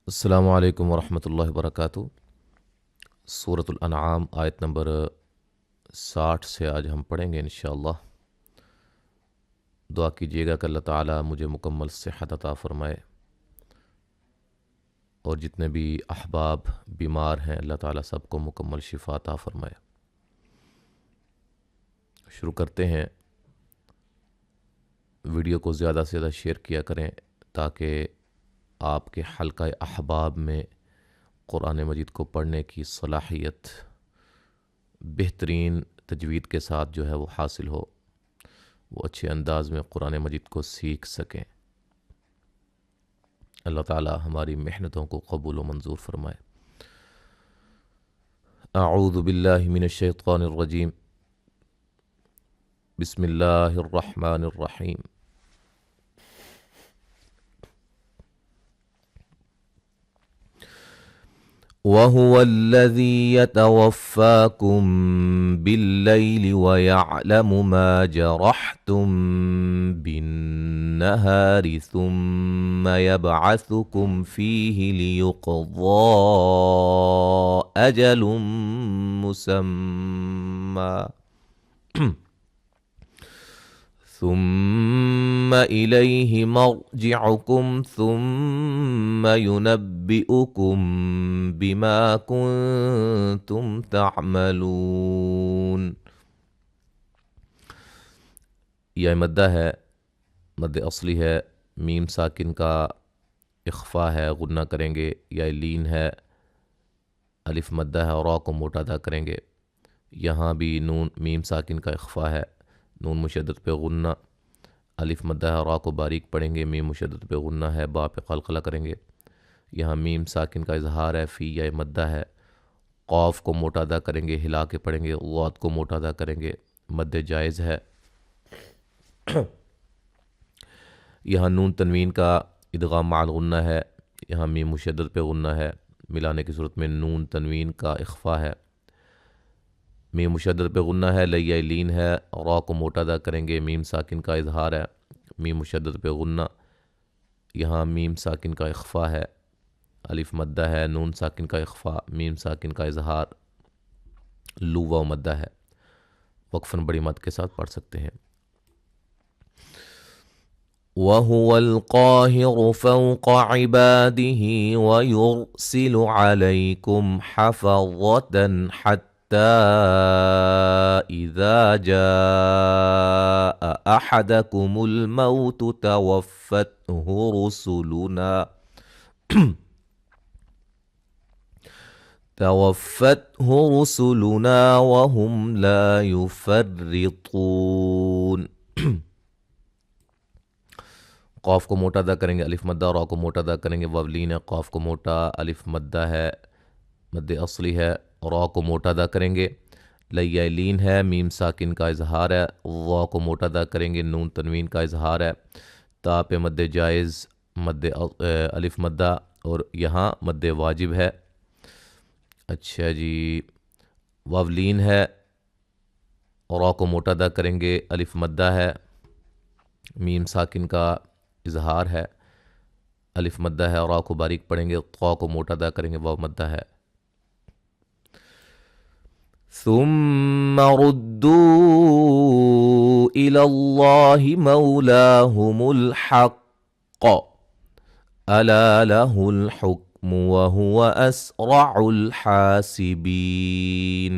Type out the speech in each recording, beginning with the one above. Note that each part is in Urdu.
السلام علیکم ورحمۃ اللہ وبرکاتہ۔ سورۃ الانعام آیت نمبر 60 سے آج ہم پڑھیں گے انشاءاللہ۔ دعا کیجیے گا کہ اللہ تعالیٰ مجھے مکمل صحت عطا فرمائے، اور جتنے بھی احباب بیمار ہیں اللہ تعالیٰ سب کو مکمل شفا عطا فرمائے۔ شروع کرتے ہیں۔ ویڈیو کو زیادہ سے زیادہ شیئر کیا کریں تاکہ آپ کے حلقہ احباب میں قرآن مجید کو پڑھنے کی صلاحیت بہترین تجوید کے ساتھ جو ہے وہ حاصل ہو، وہ اچھے انداز میں قرآن مجید کو سیکھ سکیں۔ اللہ تعالی ہماری محنتوں کو قبول و منظور فرمائے۔ اعوذ باللہ من الشیطان الرجیم، بسم اللہ الرحمن الرحیم۔ وَهُوَ الَّذِي يَتَوَفَّاكُم بِاللَّيْلِ وَيَعْلَمُ مَا جَرَحْتُم بِالنَّهَارِ ثُمَّ يَبْعَثُكُمْ فِيهِ لِيُقْضَىٰ أَجَلٌ مُّسَمًّى ثم إليه مرجعكم ثم ينبئكم بما كنتم تعملون۔ یہ مدہ ہے، مد اصلی ہے، میم ساکن کا اخفا ہے، غنہ کریں گے۔ یا لین ہے، الف مدہ ہے اور را کو موٹا ادا کریں گے۔ یہاں بھی نون میم ساکن کا اخفا ہے، نون مشدد پہ غنہ، الف مدہ ہے، را کو باریک پڑھیں گے، میم مشدد پہ غنہ ہے، با پہ قلقلہ کریں گے۔ یہاں میم ساکن کا اظہار ہے، فی یا مدہ ہے، قاف کو موٹا ادا کریں گے، ہلا کے پڑھیں گے، غاد کو موٹا ادا کریں گے، مد جائز ہے۔ یہاں نون تنوین کا ادغام مع الغنہ ہے، یہاں میم مشدد پہ غنہ ہے، ملانے کی صورت میں نون تنوین کا اخفا ہے۔ میم مشدد پہ غنہ ہے، لیا لین ہے، را کو موٹا ادا کریں گے، میم ساکن کا اظہار ہے، میم مشدد پہ غنہ، یہاں میم ساکن کا اخفا ہے، الف مدہ ہے، نون ساکن کا اخفا، میم ساکن کا اظہار، لو واو مدہ ہے۔ وقفاً بڑی مد کے ساتھ پڑھ سکتے ہیں۔ وَهُوَ الْقَاهِرُ فَوْقَ عِبَادِهِ وَيُرْسِلُ عَلَيْكُمْ حَفَظَةً حَتَّى إِذَا جَاءَ أَحَدَكُمُ الْمَوْتُ توفته رسلنا وهم لا يفرطون۔ قاف کو موٹا ادا کریں گے، الف مدہ، را کو موٹا ادا کریں گے، وولین ہے، قاف کو موٹا، الف مدہ ہے، مد اصلی ہے، را کو موٹا ادا کریں گے، لیا لین ہے، میم ساکن کا اظہار ہے، وا کو موٹا ادا کریں گے، نون تنوین کا اظہار ہے، تا پہ مد جائز، مد الف مدہ، اور یہاں مد واجب ہے۔ اچھا جی، واولین ہے، را کو موٹا ادا کریں گے، الف مدہ ہے، میم ساکن کا اظہار ہے، الف مدہ ہے، را کو باریک پڑھیں گے، قا کو موٹا ادا کریں گے، واو مدہ ہے۔ ثم ردوا إلى الله مولاهم الحق ألا له الحكم وهو أسرع الحاسبين۔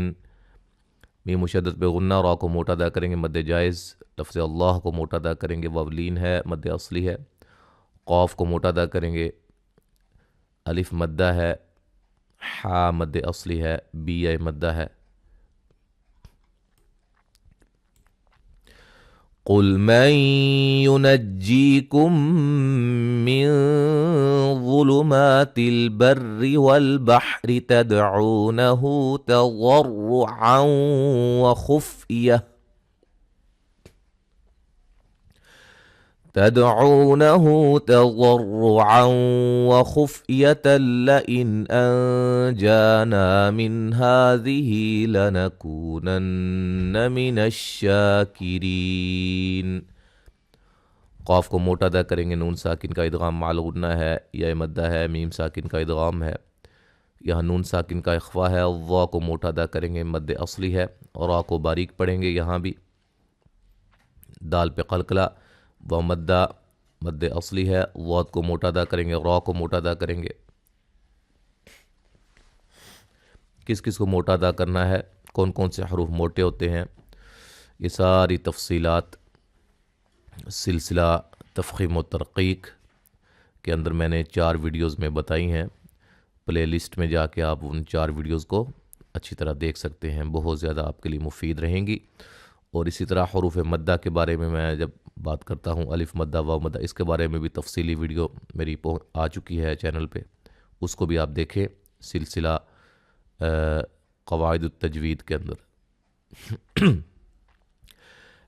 میم مشدد پہ غنہ، را کو موٹا ادا کریں گے، مد جائز، لفظ اللہ کو موٹا ادا کریں گے، واولین ہے، مد اصلی ہے، قاف کو موٹا ادا کریں گے، الف مدہ ہے، حا مد اصلی ہے، بی یا مدہ ہے۔ قل من ينجيكم من ظلمات البر والبحر تدعونه تضرعا وخفية لئن أنجانا من هذه لنكونن من الشاكرين۔ قاف کو موٹا ادا کریں گے، نون ساکن کا ادغام مع الغنہ ہے، یا مدہ ہے، میم ساکن کا ادغام ہے، یہاں نون ساکن کا اخفا ہے، وا کو موٹا ادا کریں گے، مد اصلی ہے، اور را کو باریک پڑھیں گے، یہاں بھی دال پہ قلقلہ، و مدہ مد اصلی ہے، واد کو موٹا ادا کریں گے، را کو موٹا ادا کریں گے۔ کس کس کو موٹا ادا کرنا ہے، کون کون سے حروف موٹے ہوتے ہیں، یہ ساری تفصیلات سلسلہ تفخیم و ترقیق کے اندر میں نے 4 ویڈیوز میں بتائی ہیں۔ پلے لسٹ میں جا کے آپ ان 4 ویڈیوز کو اچھی طرح دیکھ سکتے ہیں، بہت زیادہ آپ کے لیے مفید رہیں گی۔ اور اسی طرح حروف مدہ کے بارے میں جب بات کرتا ہوں، الف مدہ، واو مدہ، اس کے بارے میں بھی تفصیلی ویڈیو میری آ چکی ہے چینل پہ، اس کو بھی آپ دیکھیں سلسلہ قواعد التجوید کے اندر۔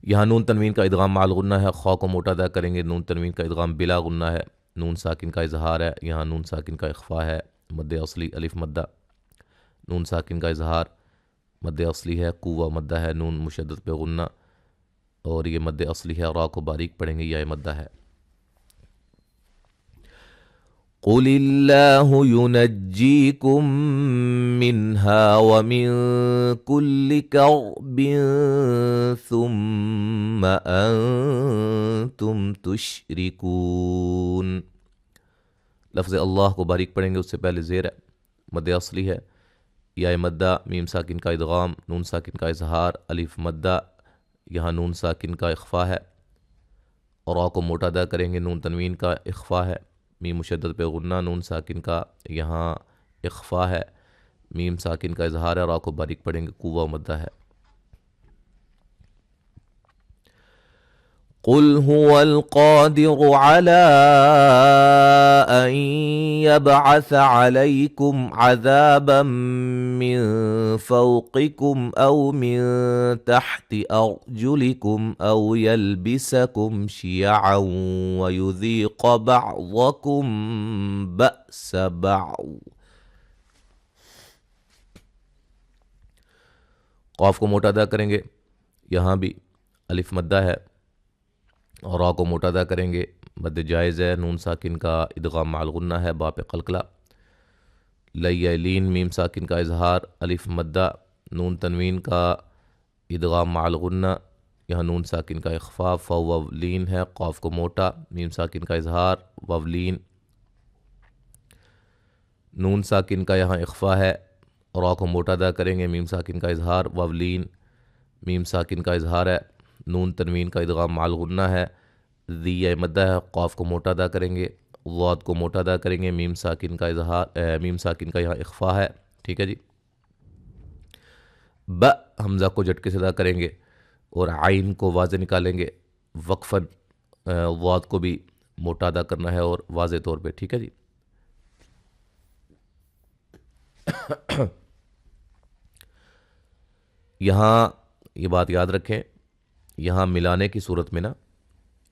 یہاں نون تنوین کا ادغام مع الغنہ ہے، خا کو موٹا ادا کریں گے، نون تنوین کا ادغام بلا غنہ ہے، نون ساکن کا اظہار ہے، یہاں نون ساکن کا اخفا ہے، مد اصلی الف مدہ، نون ساکن کا اظہار مد اصلی ہے، قوہ مدہ ہے، نون مشدد پہ غنہ، اور یہ مد اصلی ہے، را کو باریک پڑھیں گے، یا مدہ ہے۔ قُلِ اللَّهُ يُنَجِّيكُم مِّنْهَا وَمِن كُلِّ كَرْبٍ ثُمَّ أَنتُمْ تُشْرِكُونَ۔ لفظ اللہ کو باریک پڑھیں گے، اس سے پہلے زیر ہے، مد اصلی ہے، یا مدہ، میم ساکن کا ادغام، نون ساکن کا اظہار، الف مدہ، یہاں نون ساکن کا اخفا ہے، اور را کو موٹا ادا کریں گے، نون تنوین کا اخفا ہے، میم مشدد پہ غنہ، نون ساکن کا یہاں اخفا ہے، میم ساکن کا اظہار ہے، را کو باریک پڑھیں گے، قوہ مدہ ہے۔ قُلْ هُوَ الْقَادِرُ عَلَىٰ أَن يَبْعَثَ عَلَيْكُمْ عَذَابًا مِّن فَوْقِكُمْ أَوْ مِن تَحْتِ أَرْجُلِكُمْ أَوْ يَلْبِسَكُمْ شِيَعًا وَيُذِيقَ بَعْضَكُمْ بَأْسَ بَعْضٍ۔ قاف کو موٹا ادا کریں گے، یہاں بھی الف مدہ ہے، اور را کو موٹا ادا کریں گے، مد جائز ہے، نون ساکن کا ادغام مع الغنہ ہے، با پہ قلقلہ، لین میم ساکن کا اظہار، الف مدہ، نون تنوین کا ادغام مع الغنہ، یہاں نون ساکن کا اخفا، فو لین ہے، قاف کو موٹا، میم ساکن کا اظہار، وولین، نون ساکن کا یہاں اخفا ہے، را کو موٹا ادا کریں گے، میم ساکن کا اظہار، وولین، میم ساکن کا اظہار ہے، نون تنوین کا ادغام مع الغنہ ہے، ذی مدہ ہے، قاف کو موٹا ادا کریں گے، ضاد کو موٹا ادا کریں گے، میم ساکن کا اظہار، میم ساکن کا یہاں اخفا ہے، ٹھیک ہے جی۔ ب حمزہ کو جھٹکے سے ادا کریں گے، اور عین کو واضح نکالیں گے، وقفاً ضاد کو بھی موٹا ادا کرنا ہے اور واضح طور پہ، ٹھیک ہے جی۔ یہاں یہ بات یاد رکھیں، یہاں ملانے کی صورت میں نا،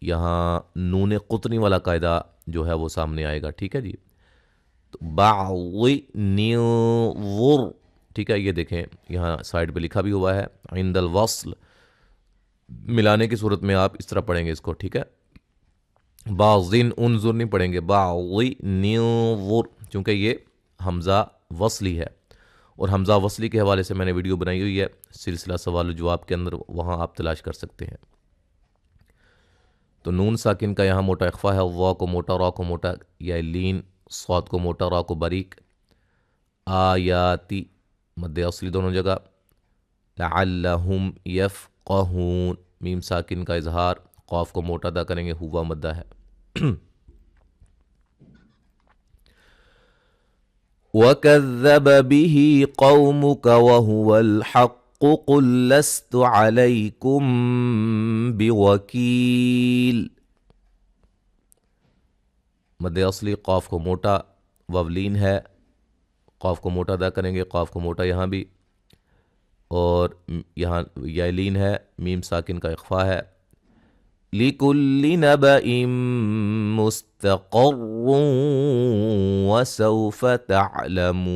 یہاں نون قطنی والا قاعدہ جو ہے وہ سامنے آئے گا، ٹھیک ہے جی۔ تو بعضنور، ٹھیک ہے، یہ دیکھیں یہاں سائڈ پہ لکھا بھی ہوا ہے، عند الوصل، ملانے کی صورت میں آپ اس طرح پڑھیں گے اس کو، ٹھیک ہے، بعضن انظر نہیں پڑھیں گے، بعضنور، چونکہ یہ حمزہ وصلی ہے، اور حمزہ وصلی کے حوالے سے میں نے ویڈیو بنائی ہوئی ہے سلسلہ سوال و جواب کے اندر، وہاں آپ تلاش کر سکتے ہیں۔ تو نون ساکن کا یہاں موٹا اخفا ہے، وا کو موٹا، را کو موٹا، یا لین، صاد کو موٹا، را کو باریک، آیاتی مد اصلی دونوں جگہ، لعلہم یفقہون، میم ساکن کا اظہار، قاف کو موٹا ادا کریں گے، ہوا مدہ ہے۔ وَكَذَّبَ بِهِ قَوْمُكَ وَهُوَ الْحَقُّ قُلْ لَسْتُ عَلَيْكُمْ بِوَكِيلٍ، مد اصلی قاف کو موٹا، وولین ہے، قاف کو موٹا ادا کریں گے، قاف کو موٹا یہاں بھی، اور یہاں یالین ہے، میم ساکن کا اخفا ہے، لِكُلِّ نَبَإٍ مُسْتَقَرٌّ وَسَوْفَ تَعْلَمُونَ،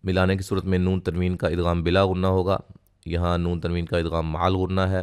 ملانے کی صورت میں نون تنوین کا ادغام بلا غنہ ہوگا، یہاں نون تنوین کا ادغام مع الغنہ ہے،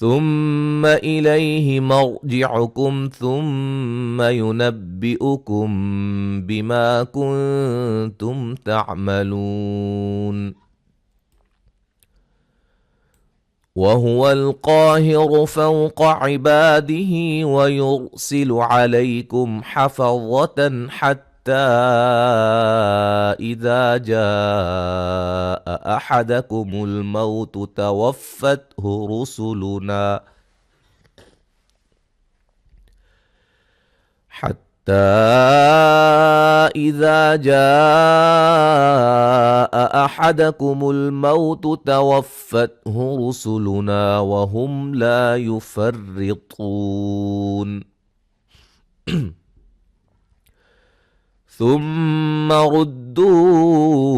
ثم إليه مرجعكم ثم ينبئكم بما كنتم تعملون وهو القاهر فوق عباده ويرسل عليكم حفظة حتى إذا جاء أحدكم الموت توفته رسلنا إذا جاء أحدكم الموت توفته رسلنا وهم لا يفرطون ثم ردوا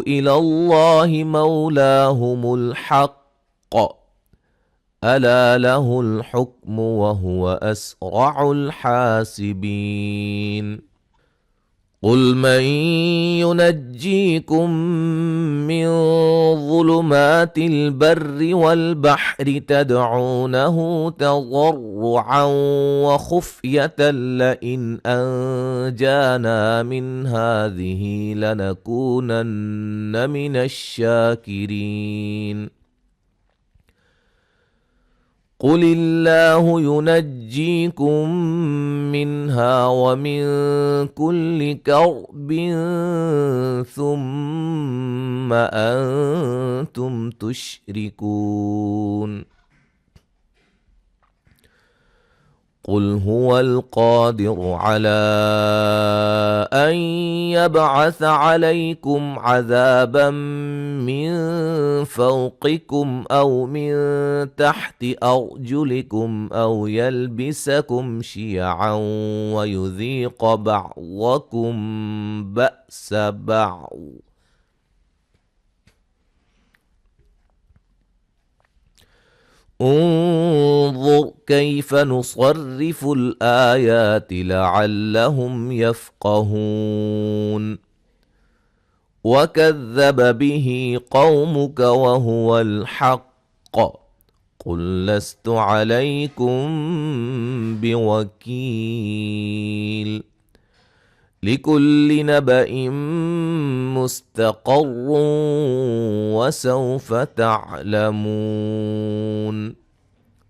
إلى الله مولاهم الحق ألا له الحكم وهو أسرع الحاسبين قل من ينجيكم من ظلمات البر والبحر تدعونه تضرعا وخفية لئن أنجانا من هذه لنكونن من الشاكرين قل الله ينجيكم منها ومن كل كرب ثم أنتم تشركون قل هو القادر على أن يبعث عليكم عذابا من فوقكم أو من تحت أرجلكم أو يلبسكم شيعا ويذيق بعضكم بأس بعض انظر كيف نصرف الآيات لعلهم يفقهون وكذب به قومك وهو الحق قل لست عليكم بوكيل لكل نبأ مستقر وسوف تعلمون।